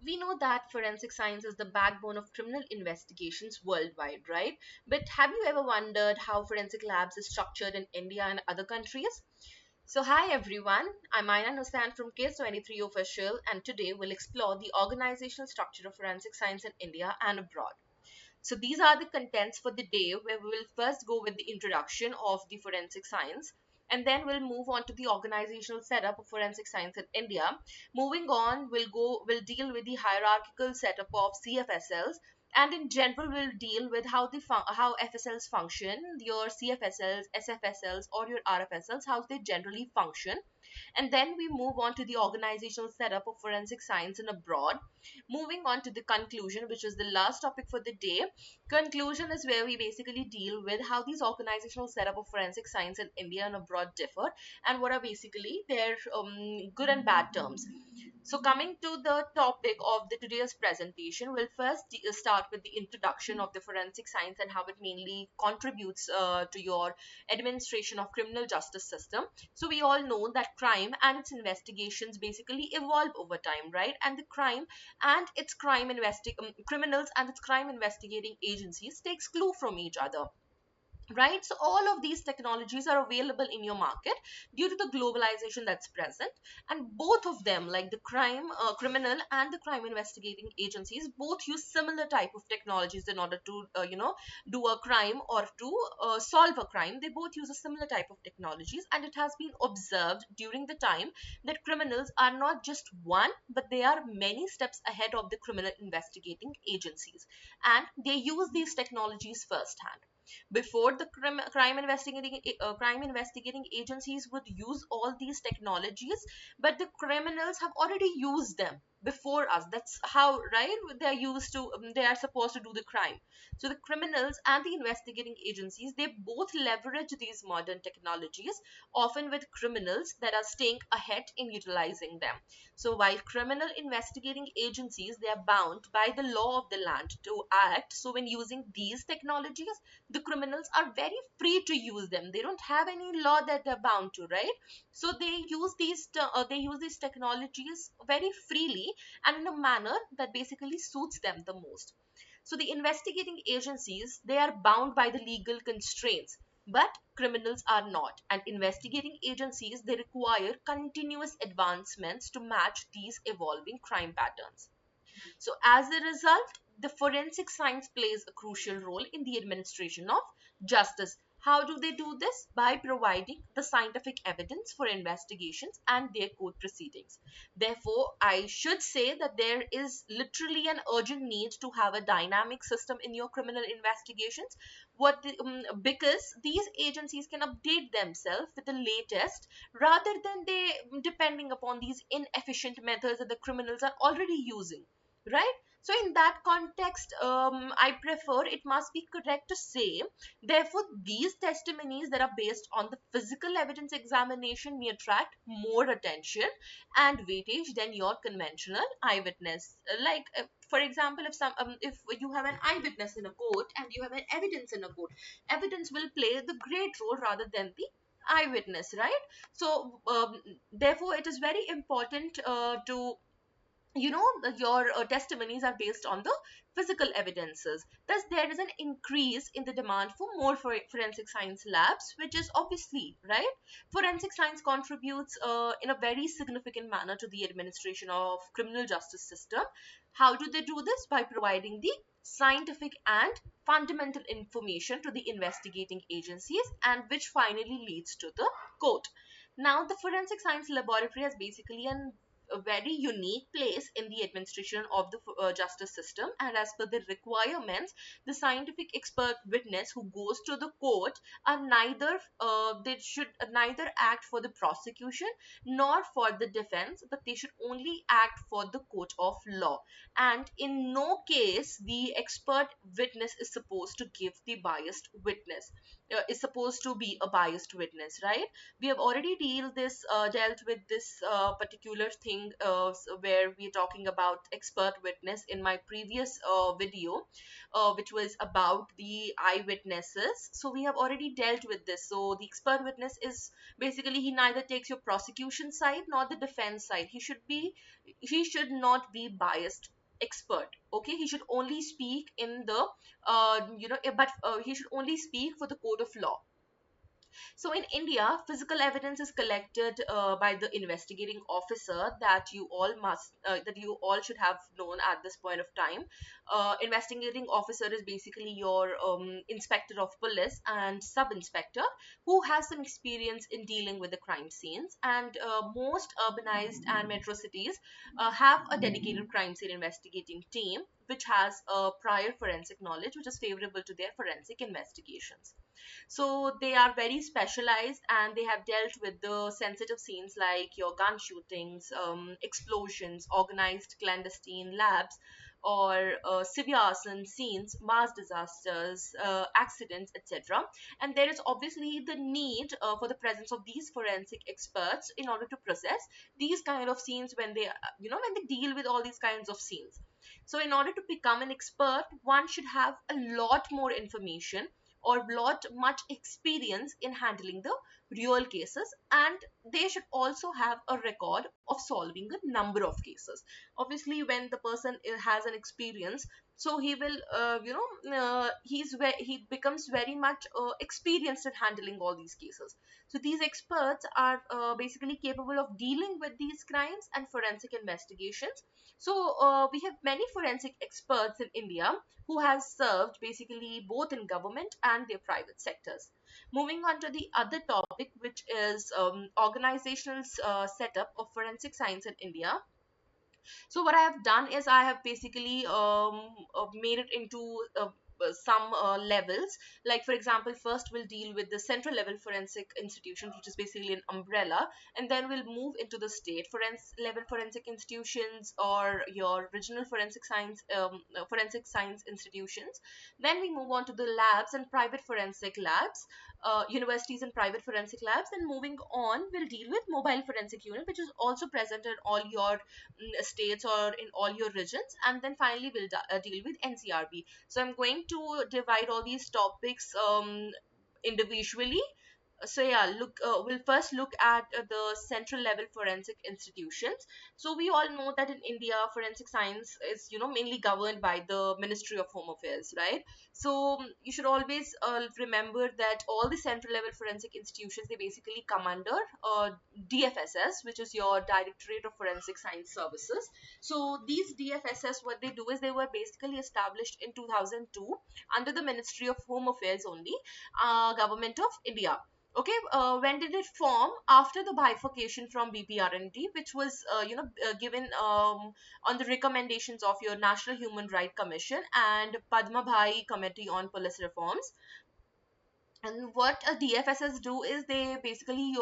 We know that forensic science is the backbone of criminal investigations worldwide, right? But have you ever wondered how forensic labs is structured in India and other countries? So, hi everyone, I'm Aina Nusan from Case 23 Official, and today we'll explore the organizational structure of forensic science in India and abroad. So these are the contents for the day, where we will first go with the introduction of the forensic science, and then we'll move on to the organizational setup of forensic science in India. Moving on, we'll deal with the hierarchical setup of CFSLs, and in general we'll deal with how FSLs function, your CFSLs, SFSLs, or your RFSLs, how they generally function. And then we move on to the organizational setup of forensic science and abroad. Moving on to the conclusion, which is the last topic for the day. Conclusion is where we basically deal with how these organizational setup of forensic science in India and abroad differ, and what are basically their good and bad terms. So coming to the topic of the today's presentation, we'll first start with the introduction of the forensic science and how it mainly contributes to your administration of criminal justice system. So we all know that crime and its investigations basically evolve over time, right? And the criminals and its crime investigating agencies takes clue from each other, right? So all of these technologies are available in your market due to the globalization that's present, and both of them, like the criminal and the crime investigating agencies, both use similar type of technologies in order to do a crime or to solve a crime. They both use a similar type of technologies, and it has been observed during the time that criminals are not just one, but they are many steps ahead of the criminal investigating agencies, and they use these technologies firsthand. Before, the crime investigating agencies would use all these technologies, but the criminals have already used them before us. That's how, right? They are supposed to do the crime. So the criminals and the investigating agencies, they both leverage these modern technologies, often with criminals that are staying ahead in utilizing them. So while criminal investigating agencies, they are bound by the law of the land to act, so when using these technologies, the criminals are very free to use them. They don't have any law that they're bound to, right? So they use these technologies very freely and in a manner that basically suits them the most. So the investigating agencies, they are bound by the legal constraints, but criminals are not, and investigating agencies, they require continuous advancements to match these evolving crime patterns. So, as a result, the forensic science plays a crucial role in the administration of justice. How do they do this? By providing the scientific evidence for investigations and their court proceedings. Therefore, I should say that there is literally an urgent need to have a dynamic system in your criminal investigations. Because these agencies can update themselves with the latest, rather than they depending upon these inefficient methods that the criminals are already using, right? So in that context, I prefer, it must be correct to say, therefore these testimonies that are based on the physical evidence examination may attract more attention and weightage than your conventional eyewitness. For example, if you have an eyewitness in a court and you have an evidence in a court, evidence will play the great role rather than the eyewitness, right? So therefore it is very important to your testimonies are based on the physical evidences. Thus there is an increase in the demand for more forensic science labs, which is obviously right. Forensic science contributes in a very significant manner to the administration of criminal justice system. How do they do this? By providing the scientific and fundamental information to the investigating agencies, and which finally leads to the court. Now the forensic science laboratory has basically a very unique place in the administration of the justice system, and as per the requirements, the scientific expert witness who goes to the court are neither they should neither act for the prosecution nor for the defense, but they should only act for the court of law, and in no case the expert witness is supposed to give the biased witness. is supposed to be a biased witness, right? We have already dealt with this particular thing, where we're talking about expert witness in my previous video, which was about the eyewitnesses. So we have already dealt with this. So the expert witness is basically, he neither takes your prosecution side nor the defense side. He should not be biased expert. Okay, he should only speak in the but he should only speak for the code of law. So in India, physical evidence is collected by the investigating officer, that you all should have known at this point of time. Investigating officer is basically your inspector of police and sub inspector, who has some experience in dealing with the crime scenes. And most urbanized and metro cities have a dedicated crime scene investigating team, which has a prior forensic knowledge, which is favorable to their forensic investigations. So they are very specialized, and they have dealt with the sensitive scenes like your gun shootings, explosions, organized clandestine labs, or severe arson scenes, mass disasters, accidents, etc. And there is obviously the need for the presence of these forensic experts in order to process these kind of scenes when when they deal with all these kinds of scenes. So in order to become an expert, one should have a lot more information or lot much experience in handling the real cases, and they should also have a record of solving a number of cases. Obviously, when the person has an experience, so he will he becomes very much experienced in handling all these cases. So these experts are basically capable of dealing with these crimes and forensic investigations. So we have many forensic experts in India who has served basically both in government and their private sectors. Moving on to the other topic, which is organizational setup of forensic science in India. So what I have done is I have basically made it into some levels. Like for example, first we'll deal with the central level forensic institutions, which is basically an umbrella, and then we'll move into the state level forensic institutions, or your regional forensic science institutions. Then we move on to the labs and private forensic labs, universities and private forensic labs. And moving on, we'll deal with mobile forensic unit, which is also present in all your states or in all your regions. And then finally we'll deal with NCRB. So I'm going to divide all these topics individually. So yeah, we'll first look at the central level forensic institutions. So we all know that in India, forensic science is mainly governed by the Ministry of Home Affairs, right? So you should always remember that all the central level forensic institutions, they basically come under DFSS, which is your Directorate of Forensic Science Services. So these DFSS, what they do is they were basically established in 2002 under the Ministry of Home Affairs only, Government of India. Okay, when did it form? After the bifurcation from BPRND, which was given on the recommendations of your National Human Rights Commission and Padma Bhai Committee on Police Reforms. And what a DFSS do is they basically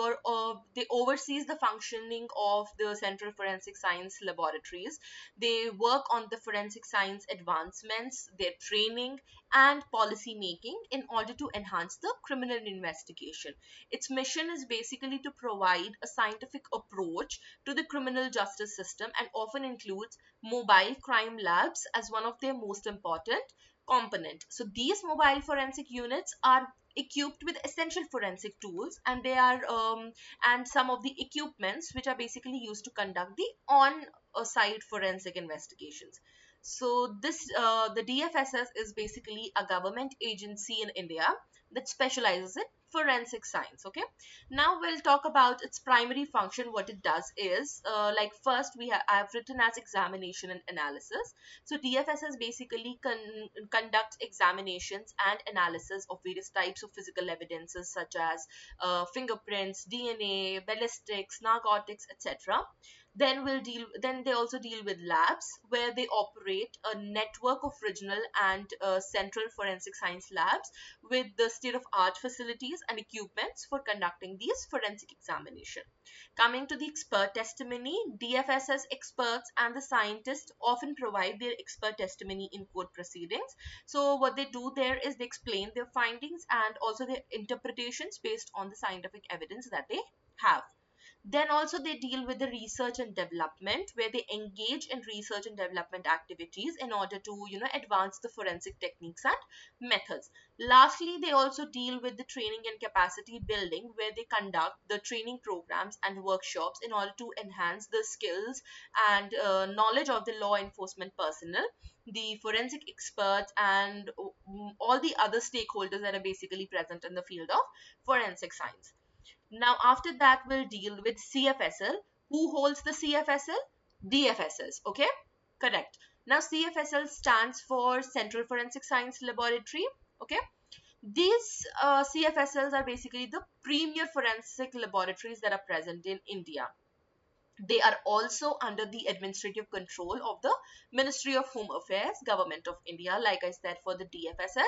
they oversees the functioning of the Central Forensic Science Laboratories. They work on the forensic science advancements, their training and policy making in order to enhance the criminal investigation. Its mission is basically to provide a scientific approach to the criminal justice system, and often includes mobile crime labs as one of their most important component. So these mobile forensic units are equipped with essential forensic tools, and they are and some of the equipments which are basically used to conduct the on-site forensic investigations. So this the DFSS is basically a government agency in India that specializes in forensic science. Okay, now we'll talk about its primary function. What it does is, like first I've written as examination and analysis. So DFSS basically conducts examinations and analysis of various types of physical evidences, such as fingerprints, DNA, ballistics, narcotics, etc. Then they also deal with labs, where they operate a network of regional and central forensic science labs with the state of art facilities and equipments for conducting these forensic examination. Coming to the expert testimony, DFSS experts and the scientists often provide their expert testimony in court proceedings. So what they do there is they explain their findings and also their interpretations based on the scientific evidence that they have. Then also they deal with the research and development, where they engage in research and development activities in order to, advance the forensic techniques and methods. Lastly, they also deal with the training and capacity building, where they conduct the training programs and workshops in order to enhance the skills and knowledge of the law enforcement personnel, the forensic experts, and all the other stakeholders that are basically present in the field of forensic science. Now, after that, we'll deal with CFSL. Who holds the CFSL? DFSS. Okay, correct. Now, CFSL stands for Central Forensic Science Laboratory. Okay, these CFSLs are basically the premier forensic laboratories that are present in India. They are also under the administrative control of the Ministry of Home Affairs, Government of India. Like I said, for the DFSS,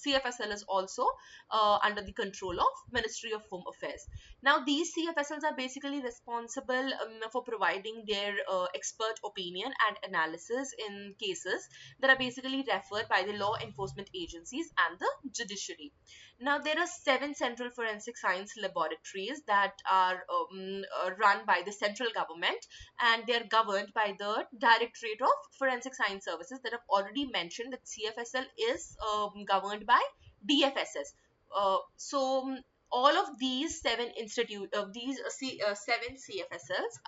CFSL is also under the control of Ministry of Home Affairs. Now, these CFSLs are basically responsible for providing their expert opinion and analysis in cases that are basically referred by the law enforcement agencies and the judiciary. Now, there are 7 central forensic science laboratories that are run by the central government, and they are governed by the Directorate of Forensic Science Services that I've already mentioned, that CFSL is governed by DFSS. All of these seven CFSLs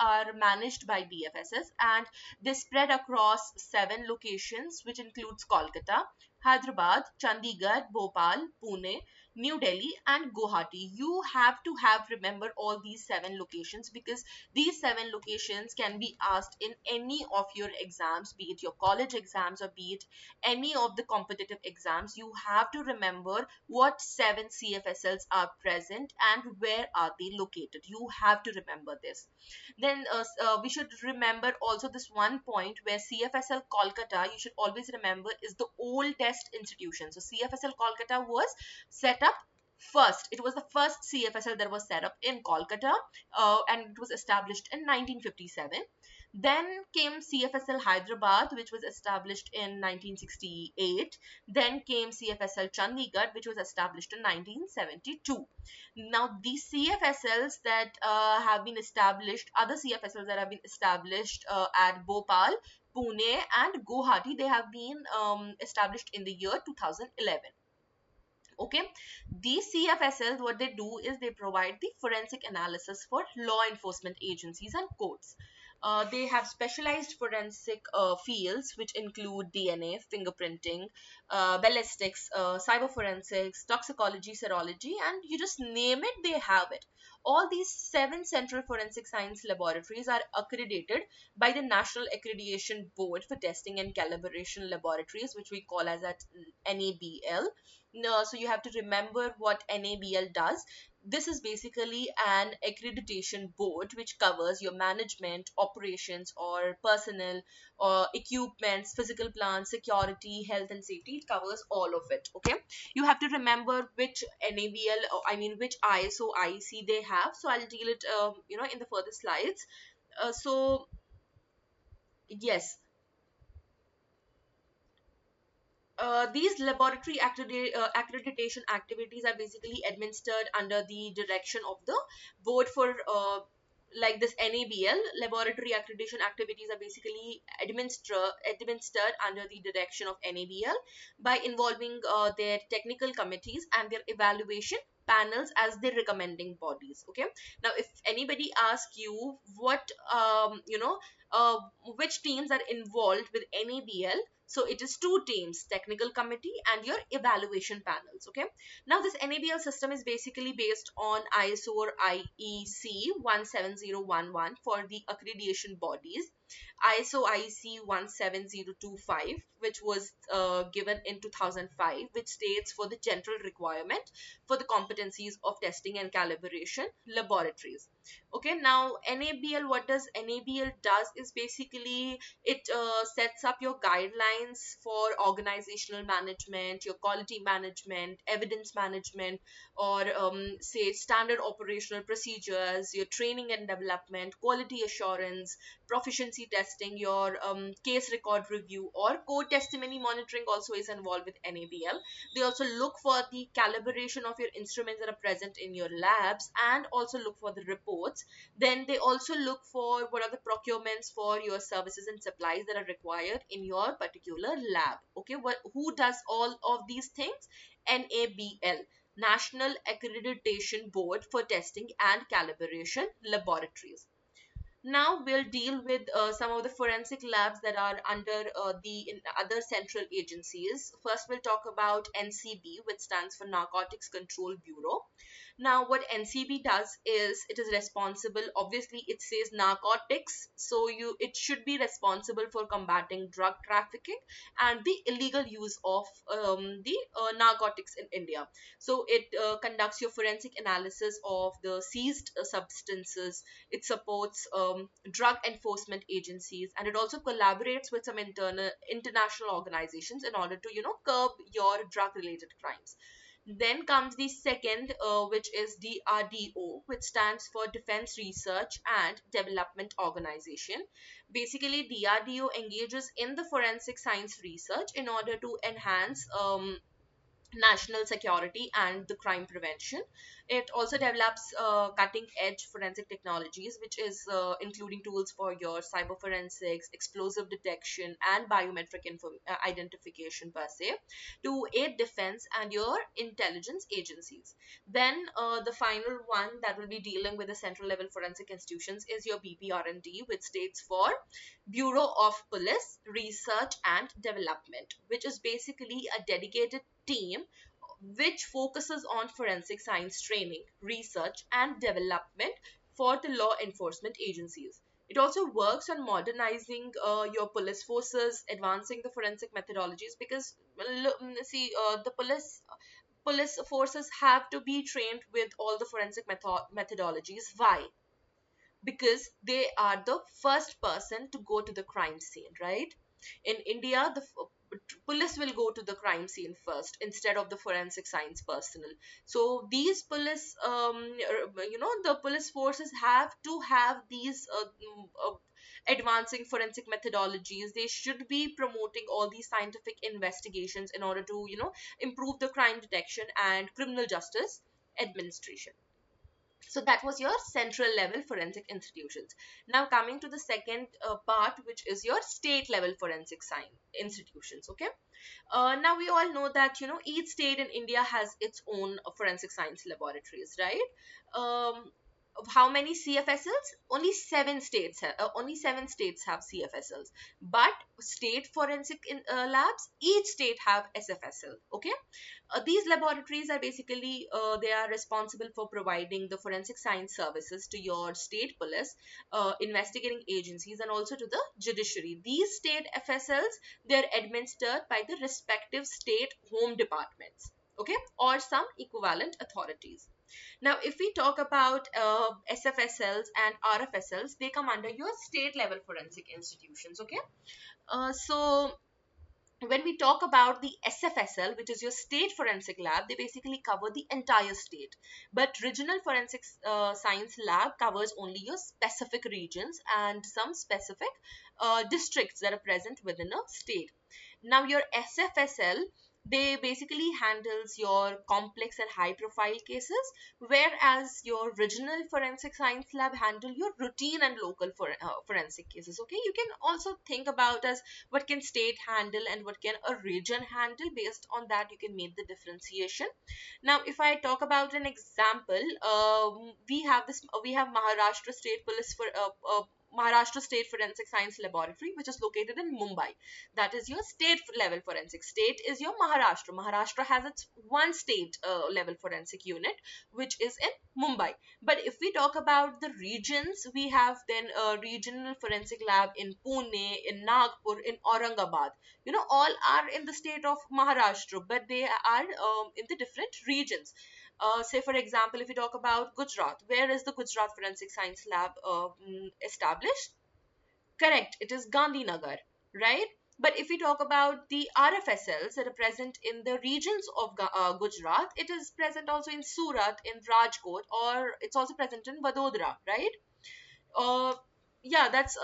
are managed by DFSS, and they spread across 7 locations, which includes Kolkata, Hyderabad, Chandigarh, Bhopal, Pune, New Delhi, and Guwahati. You have to remember all these 7 locations, because these 7 locations can be asked in any of your exams, be it your college exams or be it any of the competitive exams. You have to remember what 7 CFSLs are present and where are they located. You have to remember this. Then we should remember also this one point, where CFSL Kolkata, you should always remember, is the oldest institution. So CFSL Kolkata was set up first. It was the first CFSL that was set up in Kolkata, and it was established in 1957. Then came CFSL Hyderabad, which was established in 1968. Then came CFSL Chandigarh, which was established in 1972. Now, these CFSLs that have been established, other CFSLs that have been established at Bhopal, Pune, and Guwahati, they have been established in the year 2011. Okay, these CFSLs, what they do is they provide the forensic analysis for law enforcement agencies and courts. They have specialized forensic fields, which include DNA, fingerprinting, ballistics, cyber forensics, toxicology, serology, and you just name it, they have it. All these 7 central forensic science laboratories are accredited by the National Accreditation Board for Testing and Calibration Laboratories, which we call as at NABL. No, so you have to remember what NABL does. This is basically an accreditation board which covers your management, operations, or personnel, or equipments, physical plants, security, health and safety. It covers all of it. Okay, you have to remember which NABL, which ISO, IEC they have. So I'll deal it, in the further slides. So yes, these laboratory accreditation activities are basically administered under the direction of the board for like this NABL. Laboratory accreditation activities are basically administered under the direction of NABL by involving their technical committees and their evaluation panels as their recommending bodies. Okay, now if anybody asks you what which teams are involved with NABL, so it is 2 teams, technical committee and your evaluation panels. Okay, now this NABL system is basically based on ISO or IEC 17011 for the accreditation bodies. ISO IC 17025, which was given in 2005, which states for the general requirement for the competencies of testing and calibration laboratories. Okay, now NABL, what does NABL does is basically it sets up your guidelines for organizational management, your quality management, evidence management, or say standard operational procedures, your training and development, quality assurance, proficiency testing, your case record review, or court testimony monitoring also is involved with NABL. They also look for the calibration of your instruments that are present in your labs, and also look for the reports. Then they also look for what are the procurements for your services and supplies that are required in your particular lab. Okay, who does all of these things? NABL, National Accreditation Board for Testing and Calibration Laboratories. Now we'll deal with some of the forensic labs that are under the other central agencies. First, we'll talk about NCB, which stands for Narcotics Control Bureau. Now, what NCB does is it is responsible. Obviously, it says narcotics, so it should be responsible for combating drug trafficking and the illegal use of the narcotics in India. So it conducts your forensic analysis of the seized substances. It supports drug enforcement agencies, and it also collaborates with some international organizations in order to curb your drug related crimes. Then comes the second, which is DRDO, which stands for Defense Research and Development Organization. Basically, DRDO engages in the forensic science research in order to enhance national security and the crime prevention. It also develops cutting edge forensic technologies, which is including tools for your cyber forensics, explosive detection, and biometric identification per se, to aid defense and your intelligence agencies. Then the final one that will be dealing with the central level forensic institutions is your BPR&D, which stands for Bureau of Police Research and Development, which is basically a dedicated team which focuses on forensic science training, research, and development for the law enforcement agencies. It also works on modernizing your police forces, advancing the forensic methodologies, because see, the police forces have to be trained with all the forensic methodologies. Why? Because they are the first person to go to the crime scene, right? In India, the police will go to the crime scene first instead of the forensic science personnel. So these police, the police forces have to have these advancing forensic methodologies. They should be promoting all these scientific investigations in order to, improve the crime detection and criminal justice administration. So that was your central level forensic institutions. Now coming to the second part, which is your state level forensic science institutions. Okay, now we all know that each state in India has its own forensic science laboratories, right? How many CFSLs? Only seven states have CFSLs, but state forensic labs, each state have SFSL. Okay, these laboratories are basically they are responsible for providing the forensic science services to your state police, investigating agencies, and also to the judiciary. These state FSLs, they're administered by the respective state home departments, okay, or some equivalent authorities. Now, if we talk about SFSLs and RFSLs, they come under your state level forensic institutions. Okay, so when we talk about the SFSL, which is your state forensic lab, they basically cover the entire state. But regional forensic science lab covers only your specific regions and some specific districts that are present within a state. Now your SFSL, they basically handles your complex and high profile cases, whereas your regional forensic science lab handle your routine and local forensic cases. Okay, you can also think about as what can state handle and what can a region handle. Based on that, you can make the differentiation. Now if I talk about an example, we have Maharashtra State Police for Maharashtra State Forensic Science Laboratory, which is located in Mumbai. That is your state level forensic. State is your Maharashtra. Maharashtra has its one state level forensic unit, which is in Mumbai. But if we talk about the regions, we have then a regional forensic lab in Pune, in Nagpur, in Aurangabad. All are in the state of Maharashtra, but they are in the different regions. Say, for example, if we talk about Gujarat, where is the Gujarat Forensic Science Lab established? Correct, it is Gandhinagar, right? But if we talk about the RFSLs that are present in the regions of Gujarat, it is present also in Surat, in Rajkot, or it's also present in Vadodara, right? uh, yeah, that's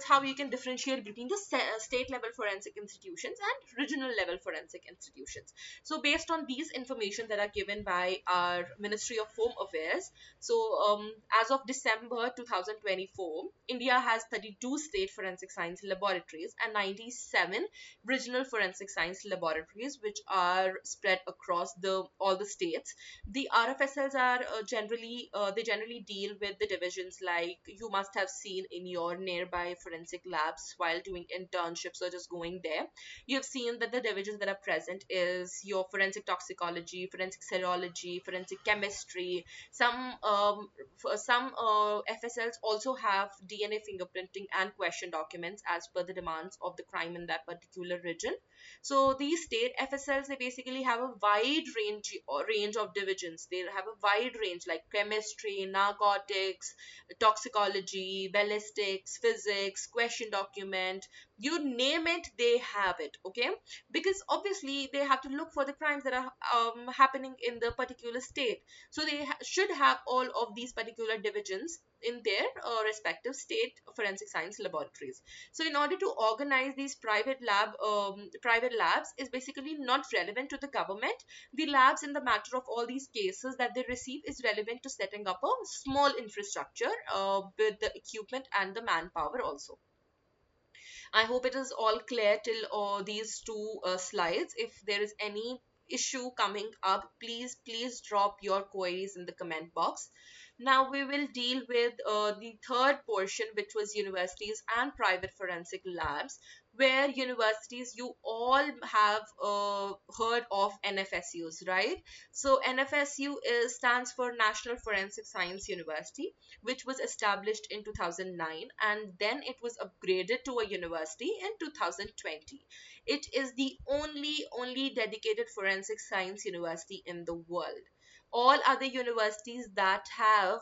how you can differentiate between the state level forensic institutions and regional level forensic institutions. So based on these information that are given by our Ministry of Home Affairs, so as of December 2024, India has 32 state forensic science laboratories and 97 regional forensic science laboratories, which are spread across the all the states. The RFSLs are they generally deal with the divisions like you must have seen in your nearby forensic labs while doing internships or just going there. You have seen that the divisions that are present is your forensic toxicology, forensic serology, forensic chemistry. Some FSLs also have DNA fingerprinting and question documents as per the demands of the crime in that particular region. So these state FSLs, they basically have a wide range of divisions. They have a wide range like chemistry, narcotics, toxicology, ballistics, physics, question document. You name it, they have it. Okay, because obviously they have to look for the crimes that are happening in the particular state. So they should have all of these particular divisions in their respective state forensic science laboratories. So in order to organize these private labs is basically not relevant to the government. The labs, in the matter of all these cases that they receive, is relevant to setting up a small infrastructure with the equipment and the manpower also. I hope it is all clear till these two slides. If there is any issue coming up, please drop your queries in the comment box. Now we will deal with the third portion, which was universities and private forensic labs, where universities, you all have heard of NFSUs, right? So NFSU stands for National Forensic Science University, which was established in 2009, and then it was upgraded to a university in 2020. It is the only dedicated forensic science university in the world. All other universities that have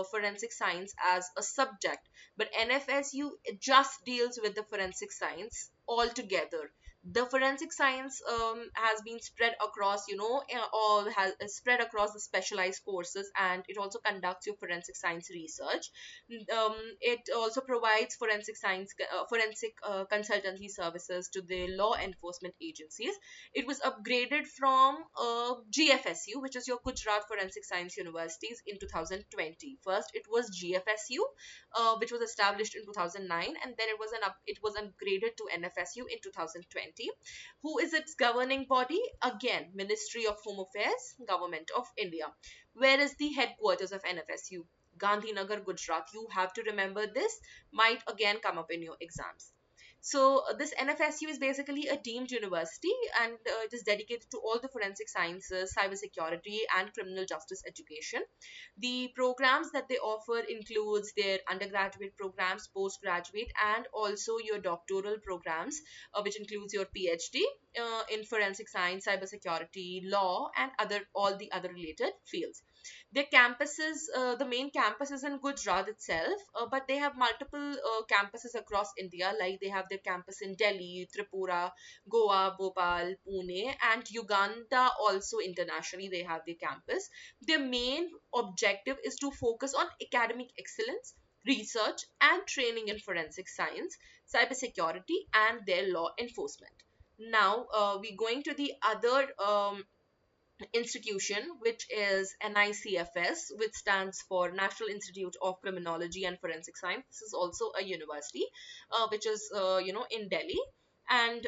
forensic science as a subject, but NFSU just deals with the forensic science altogether. The forensic science has been spread across, all has spread across the specialized courses, and it also conducts your forensic science research. It also provides forensic consultancy services to the law enforcement agencies. It was upgraded from GFSU, which is your Gujarat Forensic Science Universities, in 2020. First, it was GFSU, which was established in 2009, and then it was upgraded to NFSU in 2020. Who is its governing body? Again, Ministry of Home Affairs, Government of India. Where is the headquarters of NFSU? Gandhinagar, Gujarat. You have to remember this. Might again come up in your exams. So this NFSU is basically a deemed university, and it is dedicated to all the forensic sciences, cybersecurity, and criminal justice education. The programs that they offer includes their undergraduate programs, postgraduate, and also your doctoral programs, which includes your PhD in forensic science, cybersecurity, law, and all the other related fields. Their campuses, the main campus is in Gujarat itself, but they have multiple campuses across India. Like they have their campus in Delhi, Tripura, Goa, Bhopal, Pune, and Uganda also internationally. They have their campus. Their main objective is to focus on academic excellence, research, and training in forensic science, cybersecurity, and their law enforcement. Now, we're going to the other institution, which is NICFS, which stands for National Institute of Criminology and Forensic Science. This is also a university, which is in Delhi. And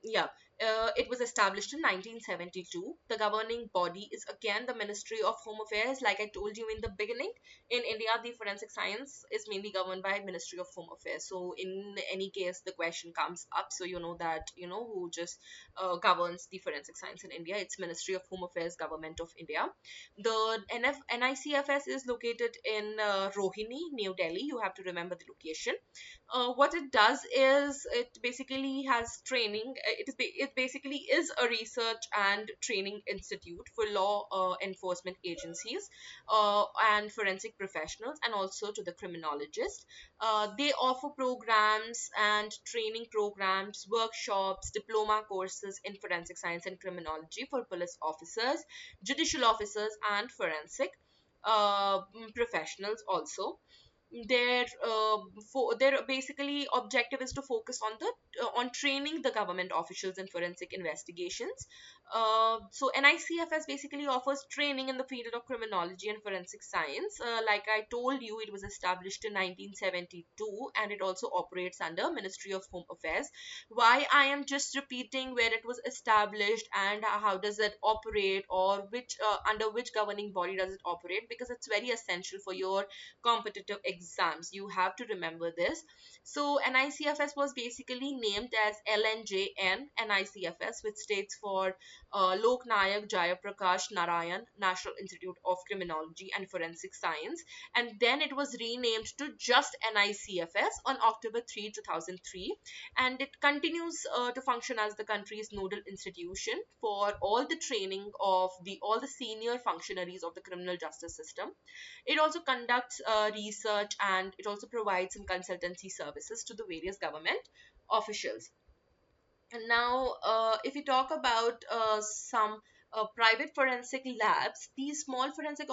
yeah, It was established in 1972. The governing body is again the Ministry of Home Affairs. Like I told you in the beginning, in India, the forensic science is mainly governed by Ministry of Home Affairs. So in any case, the question comes up, so you know that you know who just governs the forensic science in India. It's Ministry of Home Affairs, Government of India. The NICFS is located in Rohini, New Delhi. You have to remember the location. What it does is it basically has training. It basically is a research and training institute for law enforcement agencies and forensic professionals, and also to the criminologist. They offer programs and training programs, workshops, diploma courses in forensic science and criminology for police officers, judicial officers, and forensic professionals also. Their basically objective is to focus on the on training the government officials in forensic investigations. So NICFS basically offers training in the field of criminology and forensic science. Like I told you, it was established in 1972, and it also operates under Ministry of Home Affairs. Why I am just repeating where it was established and how does it operate, or which under which governing body does it operate, because it's very essential for your competitive exams. You have to remember this. So NICFS was basically named as LNJN NICFS, which stands for Lok Nayak Jayaprakash Narayan National Institute of Criminology and Forensic Science, and then it was renamed to just NICFS on October 3, 2003, and it continues to function as the country's nodal institution for all the training of the all the senior functionaries of the criminal justice system. It also conducts research, and it also provides some consultancy services to the various government officials. And now, if we talk about some private forensic labs, these small forensic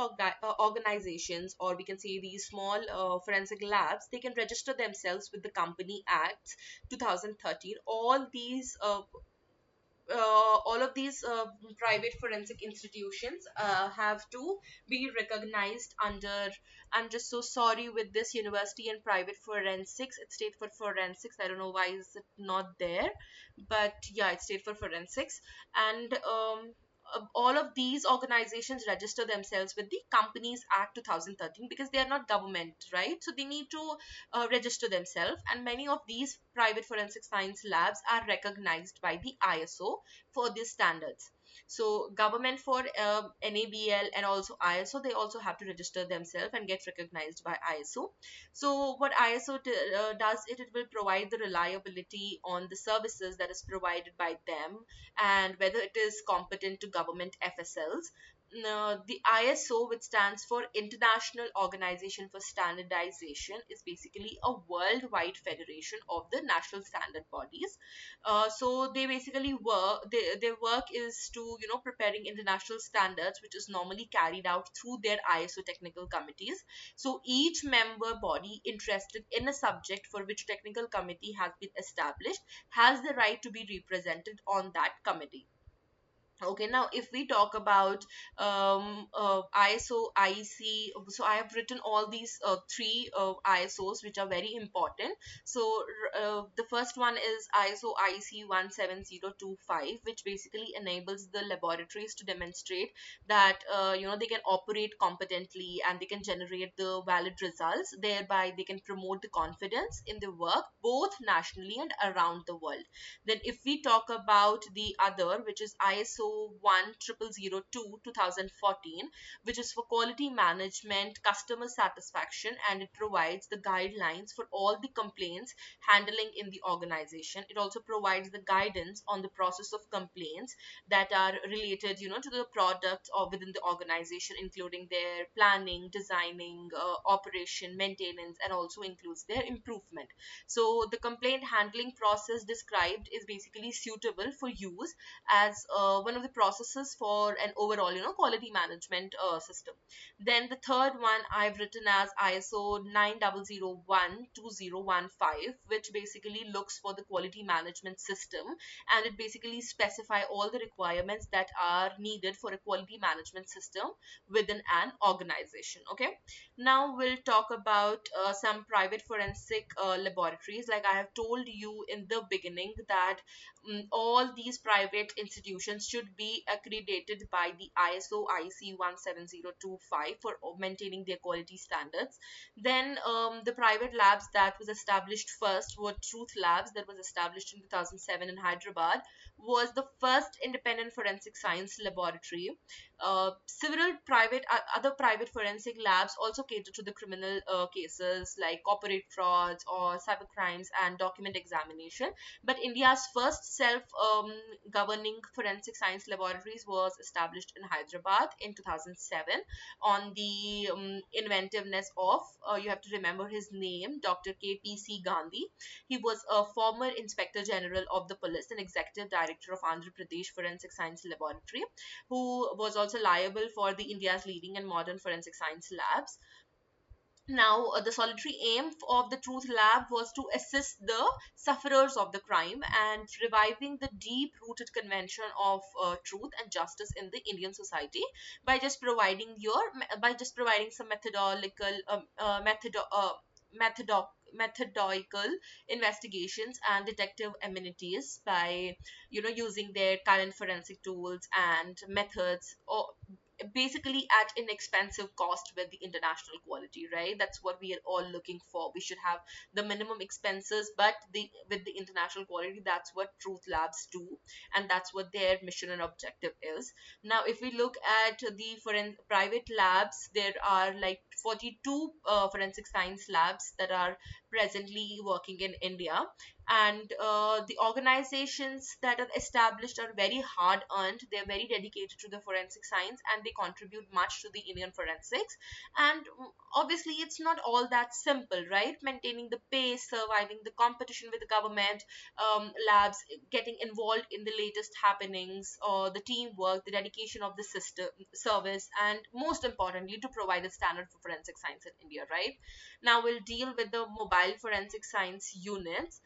organizations, or we can say these small forensic labs, they can register themselves with the Company Act 2013. All of these private forensic institutions have to be recognized under. I'm just so sorry with this university and private forensics. It stayed for forensics. I don't know why is it not there, but yeah, it stayed for forensics. And all of these organizations register themselves with the Companies Act 2013 because they are not government, right? So they need to register themselves, and many of these private forensic science labs are recognized by the ISO for these standards. So government for NABL and also ISO, they also have to register themselves and get recognized by ISO. So what ISO does, it will provide the reliability on the services that is provided by them, and whether it is competent to government FSLs. The ISO, which stands for International Organization for Standardization, is basically a worldwide federation of the national standard bodies. So they basically their work is to preparing international standards, which is normally carried out through their ISO technical committees. So each member body interested in a subject for which technical committee has been established has the right to be represented on that committee. Okay, now if we talk about ISO, IEC, so I have written all these three ISOs which are very important. So the first one is ISO IEC 17025, which basically enables the laboratories to demonstrate that they can operate competently and they can generate the valid results. Thereby, they can promote the confidence in the work both nationally and around the world. Then if we talk about the other, which is ISO 10002 2014, which is for quality management, customer satisfaction, and it provides the guidelines for all the complaints handling in the organization. It also provides the guidance on the process of complaints that are related, to the products or within the organization, including their planning, designing, operation, maintenance, and also includes their improvement. So the complaint handling process described is basically suitable for use as one one of the processes for an overall, quality management system. Then the third one I've written as ISO 9001-2015, which basically looks for the quality management system, and it basically specify all the requirements that are needed for a quality management system within an organization. Okay, now we'll talk about some private forensic laboratories. Like I have told you in the beginning that all these private institutions should be accredited by the ISO IC 17025 for maintaining their quality standards. Then the private labs that was established first were Truth Labs, that was established in 2007 in Hyderabad, was the first independent forensic science laboratory. Several other private forensic labs also cater to the criminal cases like corporate frauds or cyber crimes and document examination. But India's first self-governing forensic science laboratories was established in Hyderabad in 2007 on the inventiveness of, you have to remember his name, Dr. KPC Gandhi. He was a former Inspector General of the Police and Executive Director of Andhra Pradesh Forensic Science Laboratory, who was also liable for the India's leading and modern forensic science labs. Now, the solitary aim of the Truth Lab was to assist the sufferers of the crime and reviving the deep rooted convention of truth and justice in the Indian society by just providing some methodological investigations and detective amenities by using their current forensic tools and methods, or basically at inexpensive cost with the international quality, right? That's what we are all looking for. We should have the minimum expenses, but with the international quality. That's what Truth Labs do, and that's what their mission and objective is. Now, if we look at the private labs, there are like 42 forensic science labs that are presently working in India, and the organizations that are established are very hard earned. They're very dedicated to the forensic science, and they contribute much to the Indian forensics. And obviously it's not all that simple, right? Maintaining the pace, surviving the competition with the government labs, getting involved in the latest happenings, or the teamwork, the dedication of the system service, and most importantly to provide a standard for forensic science in India, right? Now we'll deal with the mobile forensic science units.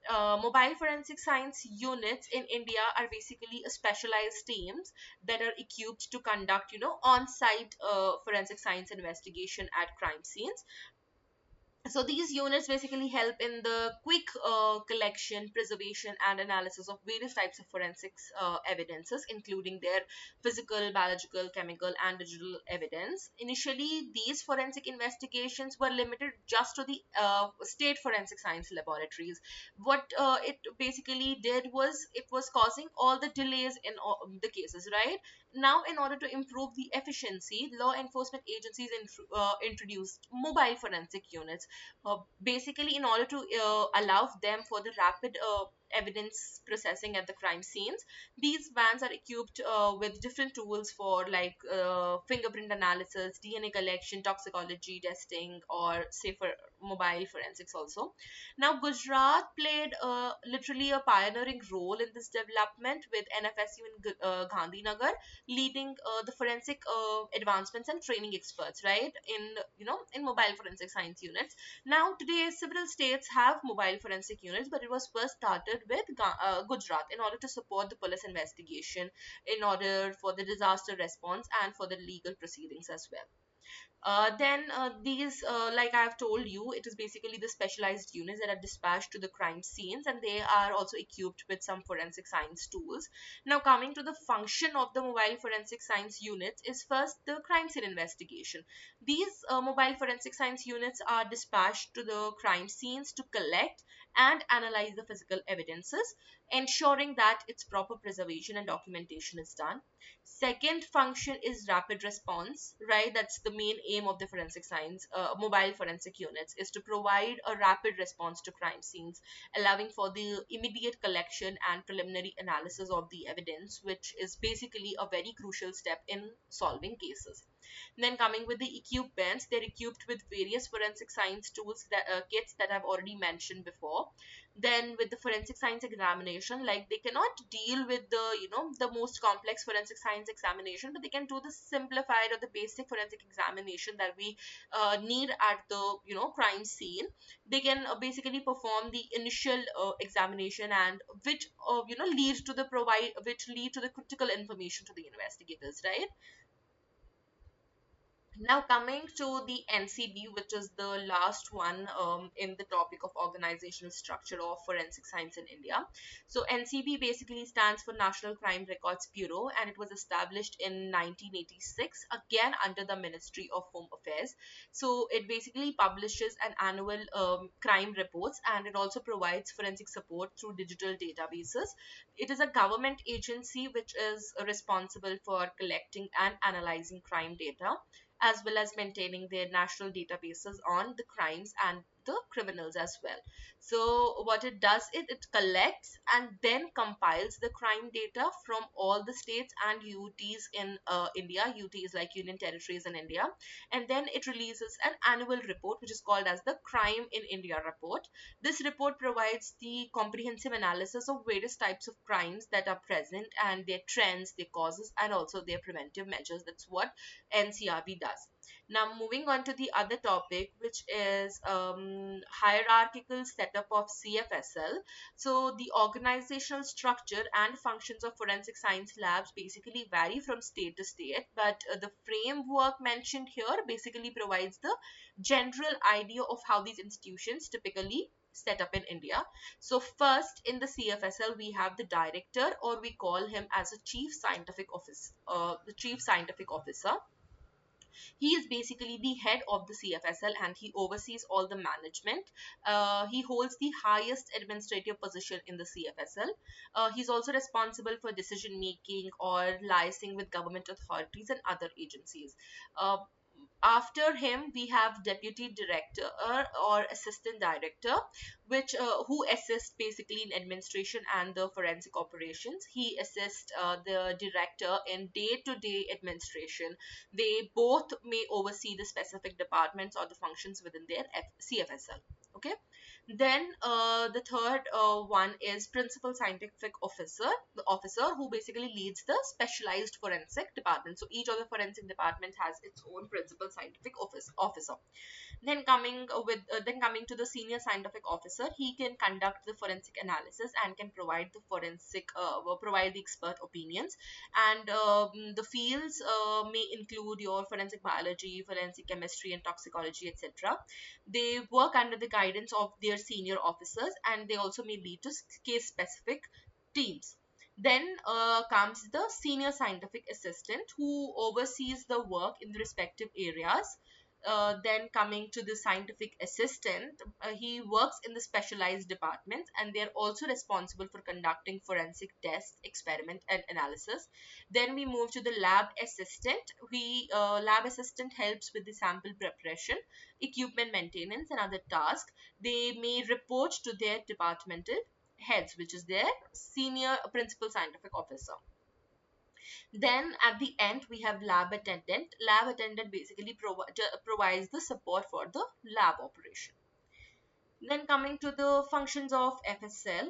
Mobile forensic science units in India are basically a specialized teams that are equipped to conduct, on-site forensic science investigation at crime scenes. So these units basically help in the quick collection, preservation, and analysis of various types of forensics evidences, including their physical, biological, chemical, and digital evidence. Initially, these forensic investigations were limited just to the state forensic science laboratories. What it basically did was it was causing all the delays in all the cases, right? Now, in order to improve the efficiency, law enforcement agencies introduced mobile forensic units, basically in order to allow them for the rapid evidence processing at the crime scenes. These vans are equipped with different tools for like fingerprint analysis, DNA collection, toxicology testing, or safer mobile forensics also. Now, Gujarat played literally a pioneering role in this development with NFSU in Gandhinagar leading the forensic advancements and training experts, right, in mobile forensic science units. Now, today, several states have mobile forensic units, but it was first started with Gujarat in order to support the police investigation, in order for the disaster response, and for the legal proceedings as well. Then these, like I have told you, it is basically the specialized units that are dispatched to the crime scenes, and they are also equipped with some forensic science tools. Now, coming to the function of the mobile forensic science units is first the crime scene investigation. These mobile forensic science units are dispatched to the crime scenes to collect and analyze the physical evidences, ensuring that its proper preservation and documentation is done. Second function is rapid response, right? That's the main aim of the forensic science mobile forensic units, is to provide a rapid response to crime scenes, allowing for the immediate collection and preliminary analysis of the evidence, which is basically a very crucial step in solving cases. Then coming with the equipments, they're equipped with various forensic science tools, that kits that I've already mentioned before. Then with the forensic science examination, like they cannot deal with the, the most complex forensic science examination, but they can do the simplified or the basic forensic examination that we need at the, crime scene. They can basically perform the initial examination, and which leads to the provide which lead to the critical information to the investigators, right? Now coming to the NCB, which is the last one in the topic of organizational structure of forensic science in India. So NCB basically stands for National Crime Records Bureau, and it was established in 1986, again under the Ministry of Home Affairs. So it basically publishes an annual crime reports, and it also provides forensic support through digital databases. It is a government agency which is responsible for collecting and analyzing crime data, as well as maintaining their national databases on the crimes and the criminals as well. So what it does is it collects and then compiles the crime data from all the states and UTs in India. UTs like Union Territories in India, and then it releases an annual report which is called as the Crime in India report. This report provides the comprehensive analysis of various types of crimes that are present, and their trends, their causes, and also their preventive measures. That's what NCRB does. Now, moving on to the other topic, which is hierarchical setup of CFSL. So, the organizational structure and functions of forensic science labs basically vary from state to state, but the framework mentioned here basically provides the general idea of how these institutions typically set up in India. So first in the CFSL we have the director, or we call him as a chief scientific officer, the chief scientific officer. He is basically the head of the CFSL, and he oversees all the management. He holds the highest administrative position in the CFSL. He's also responsible for decision making or liaising with government authorities and other agencies. Uh, After him we have deputy director or assistant director, which who assists basically in administration and the forensic operations. He assists the director in day-to-day administration. They both may oversee the specific departments or the functions within their CFSL. Okay. Then the third one is principal scientific officer, the officer who basically leads the specialized forensic department. So each of the forensic department has its own principal scientific officer. Then coming to the senior scientific officer, he can conduct the forensic analysis and can provide the expert opinions. And the fields may include your forensic biology, forensic chemistry, and toxicology, etc. They work under the guidance of their senior officers, and they also may lead to case specific teams. Then comes the senior scientific assistant, who oversees the work in the respective areas. Then coming to the scientific assistant, he works in the specialized departments, and they're also responsible for conducting forensic tests, experiment, and analysis. Then we move to the lab assistant. Lab assistant helps with the sample preparation, equipment maintenance, and other tasks. They may report to their departmental heads, which is their senior principal scientific officer. Then at the end we have lab attendant. Lab attendant basically provides the support for the lab operation. Then coming to the functions of FSL.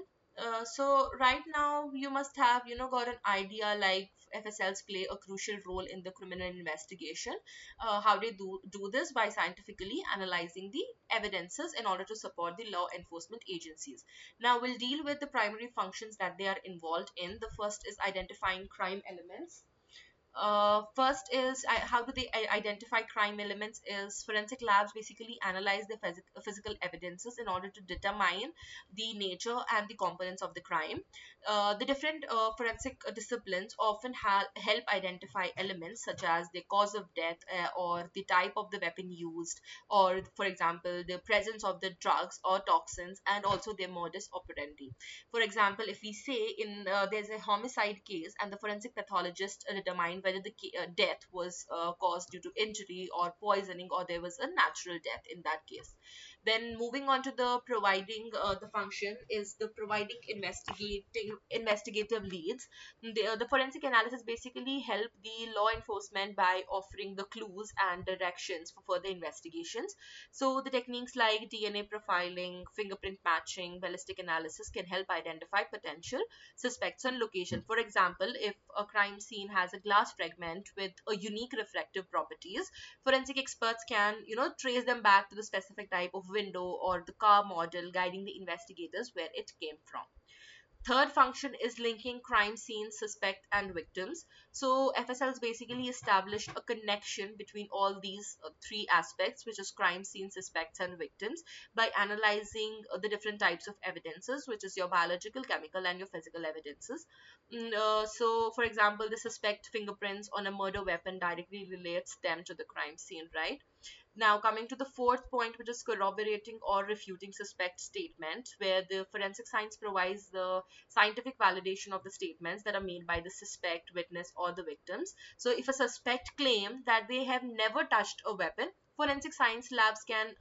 So right now you must have got an idea, like FSLs play a crucial role in the criminal investigation. How they do this? By scientifically analyzing the evidences in order to support the law enforcement agencies. Now we'll deal with the primary functions that they are involved in. The first is identifying crime elements. First is how do they identify crime elements? Is forensic labs basically analyze the physical evidences in order to determine the nature and the components of the crime. The different forensic disciplines often help identify elements such as the cause of death, or the type of the weapon used, or for example the presence of the drugs or toxins, and also their modus operandi. For example, if we say in there's a homicide case, and the forensic pathologist determined whether the death was caused due to injury or poisoning, or there was a natural death in that case. Then moving on to the providing the function is the providing investigative leads. The forensic analysis basically help the law enforcement by offering the clues and directions for further investigations. So the techniques like DNA profiling, fingerprint matching, ballistic analysis can help identify potential suspects on location. For example, if a crime scene has a glass fragment with a unique refractive properties, forensic experts can, trace them back to the specific type of window or the car model, guiding the investigators where it came from. Third function is linking crime scenes, suspect, and victims. So FSLs basically established a connection between all these three aspects, which is crime scene, suspects, and victims, by analyzing the different types of evidences, which is your biological, chemical, and your physical evidences. So, for example, the suspect fingerprints on a murder weapon directly relates them to the crime scene, right? Now, coming to the fourth point, which is corroborating or refuting suspect statement, where the forensic science provides the scientific validation of the statements that are made by the suspect, witness, or the victims. So, if a suspect claims that they have never touched a weapon, forensic science labs can,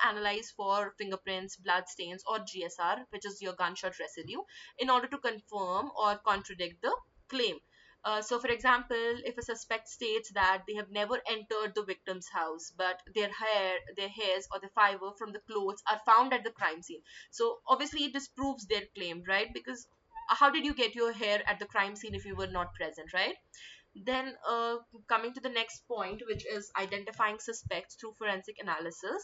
analyze for fingerprints, blood stains, or GSR, which is your gunshot residue, in order to confirm or contradict the claim. So, for example, if a suspect states that they have never entered the victim's house, but their hairs, or the fiber from the clothes are found at the crime scene, so obviously it disproves their claim, right? Because how did you get your hair at the crime scene if you were not present, right? Then, coming to the next point, which is identifying suspects through forensic analysis.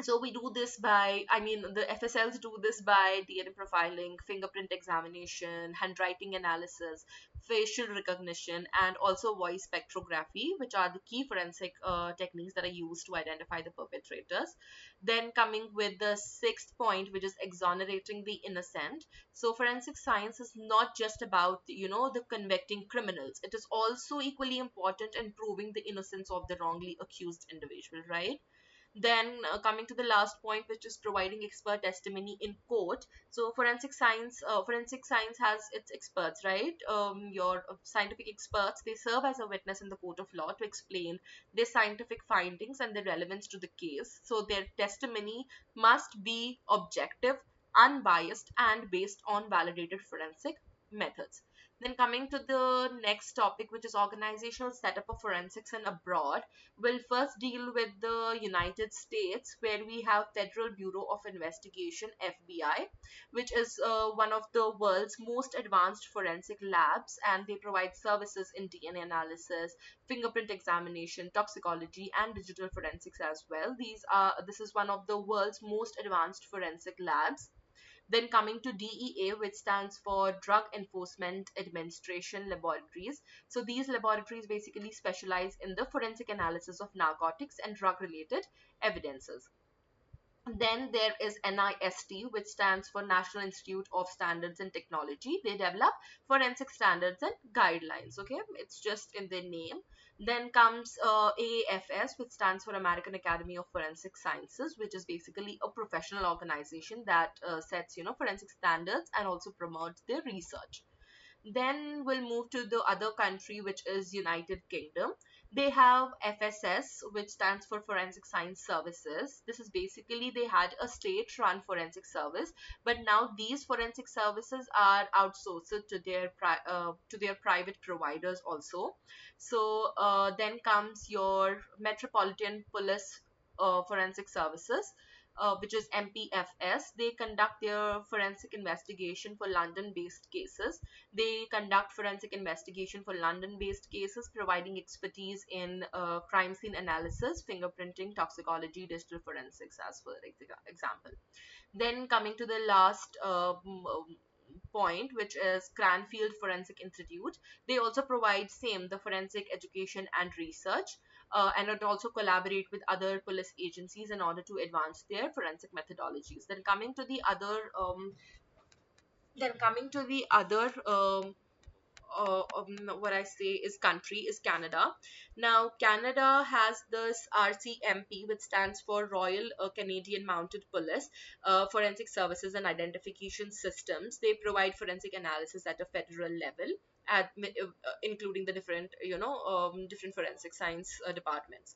So we do this by, I mean, the FSLs do this by DNA profiling, fingerprint examination, handwriting analysis, facial recognition, and also voice spectrography, which are the key forensic techniques that are used to identify the perpetrators. Then coming with the sixth point, which is exonerating the innocent. So forensic science is not just about, the convicting criminals. It is also equally important in proving the innocence of the wrongly accused individual, right? Then, coming to the last point, which is providing expert testimony in court. So forensic science has its experts, right? Your scientific experts, they serve as a witness in the court of law to explain their scientific findings and their relevance to the case. So their testimony must be objective, unbiased, and based on validated forensic methods. Then coming to the next topic, which is organizational setup of forensics and abroad. We'll first deal with the United States, where we have Federal Bureau of Investigation, FBI, which is one of the world's most advanced forensic labs, and they provide services in DNA analysis, fingerprint examination, toxicology, and digital forensics as well. This is one of the world's most advanced forensic labs. Then coming to DEA, which stands for Drug Enforcement Administration Laboratories. So these laboratories basically specialize in the forensic analysis of narcotics and drug related evidences. Then there is NIST, which stands for National Institute of Standards and Technology. They develop forensic standards and guidelines. Okay, it's just in their name. Then comes AAFS, which stands for American Academy of Forensic Sciences, which is basically a professional organization that sets, forensic standards and also promotes their research. Then we'll move to the other country, which is United Kingdom. They have FSS, which stands for Forensic Science Services. This is basically, they had a state-run forensic service, but now these forensic services are outsourced to their private providers also. So then comes your Metropolitan Police Forensic Services. Which is MPFS. They conduct their forensic investigation for London based cases. They conduct forensic investigation for London-based cases, providing expertise in crime scene analysis, fingerprinting, toxicology, digital forensics, as for example. Then coming to the last point, which is Cranfield Forensic Institute. They also provide same the forensic education and research, and it also collaborate with other police agencies in order to advance their forensic methodologies. Then coming to the other what I say is country is Canada. Now, Canada has this RCMP, which stands for Royal Canadian Mounted Police Forensic Services and Identification Systems. They provide forensic analysis at a federal level, including the different, different forensic science departments.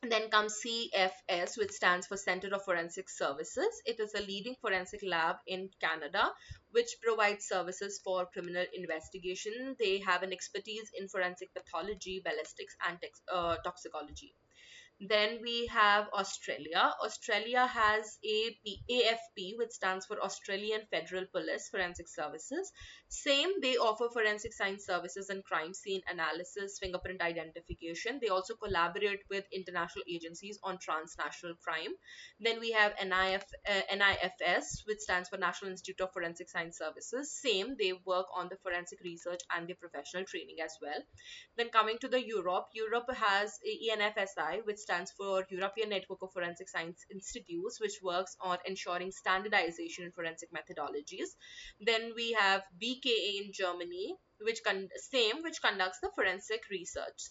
Then comes CFS, which stands for Center of Forensic Services. It is a leading forensic lab in Canada, which provides services for criminal investigation. They have an expertise in forensic pathology, ballistics, and toxicology. Then we have Australia. Australia has AFP, which stands for Australian Federal Police Forensic Services. Same, they offer forensic science services and crime scene analysis, fingerprint identification. They also collaborate with international agencies on transnational crime. Then we have NIFS, which stands for National Institute of Forensic Science Services. Same, they work on the forensic research and the professional training as well. Then coming to the Europe, Europe has ENFSI, which stands for European Network of Forensic Science Institutes, which works on ensuring standardization in forensic methodologies. Then we have BKA in Germany, which conducts the forensic research.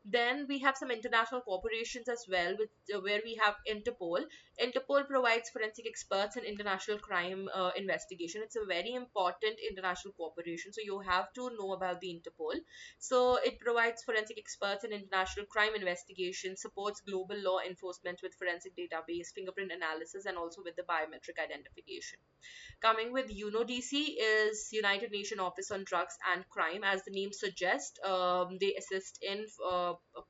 Then we have some international corporations as well, where we have Interpol. Interpol provides forensic experts in international crime investigation. It's a very important international corporation, so you have to know about the Interpol. So it provides forensic experts in international crime investigation, supports global law enforcement with forensic database, fingerprint analysis, and also with the biometric identification. Coming with UNODC is United Nations Office on Drugs and Crime. As the name suggests, they assist in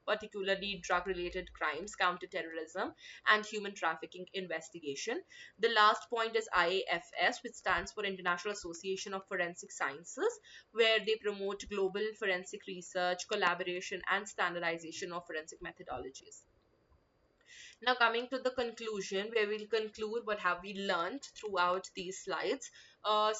particularly drug-related crimes, counterterrorism, and human trafficking investigation. The last point is IAFS, which stands for International Association of Forensic Sciences, where they promote global forensic research, collaboration, and standardization of forensic methodologies. Now coming to the conclusion, where we'll conclude what have we learned throughout these slides.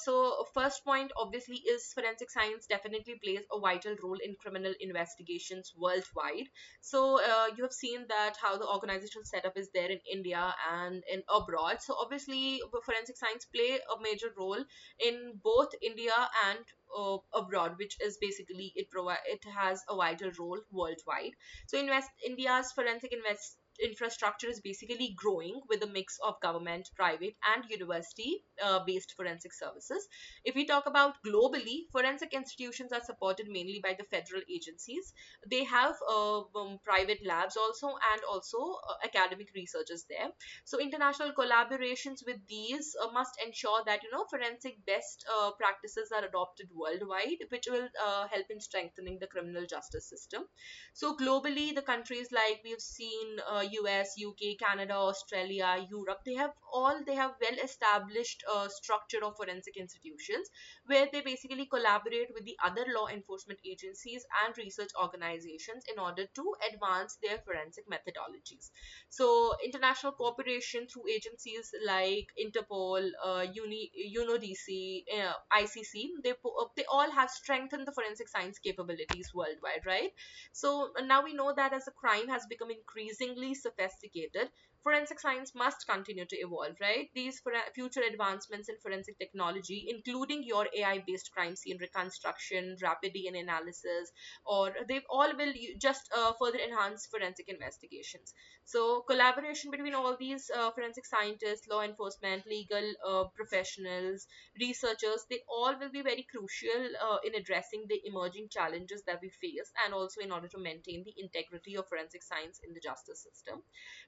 So first point obviously is forensic science definitely plays a vital role in criminal investigations worldwide. So you have seen that how the organizational setup is there in India and in abroad. So obviously forensic science play a major role in both India and abroad, which is basically it has a vital role worldwide. So India's forensic infrastructure is basically growing with a mix of government, private, and university based forensic services. If we talk about globally, forensic institutions are supported mainly by the federal agencies. They have private labs also, and also academic researchers there. So international collaborations with these must ensure that forensic best practices are adopted worldwide, which will help in strengthening the criminal justice system. So globally, the countries like we've seen, US, UK, Canada, Australia, Europe, they have well established structure of forensic institutions, where they basically collaborate with the other law enforcement agencies and research organizations in order to advance their forensic methodologies. So international cooperation through agencies like Interpol, UNODC, ICC, they all have strengthened the forensic science capabilities worldwide, right? So now we know that as the crime has become increasingly sophisticated, forensic science must continue to evolve, right? These future advancements in forensic technology, including your AI-based crime scene reconstruction, rapid DNA analysis, or they all will just further enhance forensic investigations. So collaboration between all these forensic scientists, law enforcement, legal professionals, researchers, they all will be very crucial in addressing the emerging challenges that we face, and also in order to maintain the integrity of forensic science in the justice system.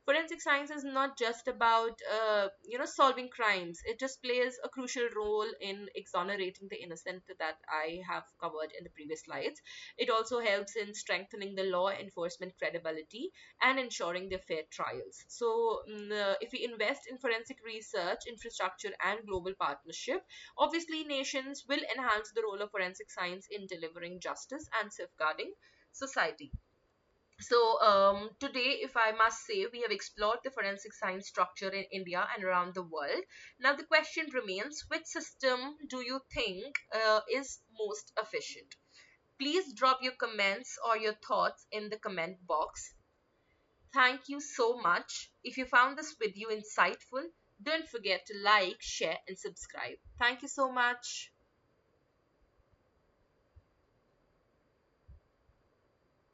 Forensic science is not just about solving crimes. It just plays a crucial role in exonerating the innocent, that I have covered in the previous slides. It also helps in strengthening the law enforcement credibility and ensuring their fair trials. So if we invest in forensic research infrastructure and global partnership, obviously nations will enhance the role of forensic science in delivering justice and safeguarding society. So today, if I must say, we have explored the forensic science structure in India and around the world. Now the question remains, which system do you think is most efficient? Please drop your comments or your thoughts in the comment box. Thank you so much. If you found this video insightful, don't forget to like, share, and subscribe. Thank you so much.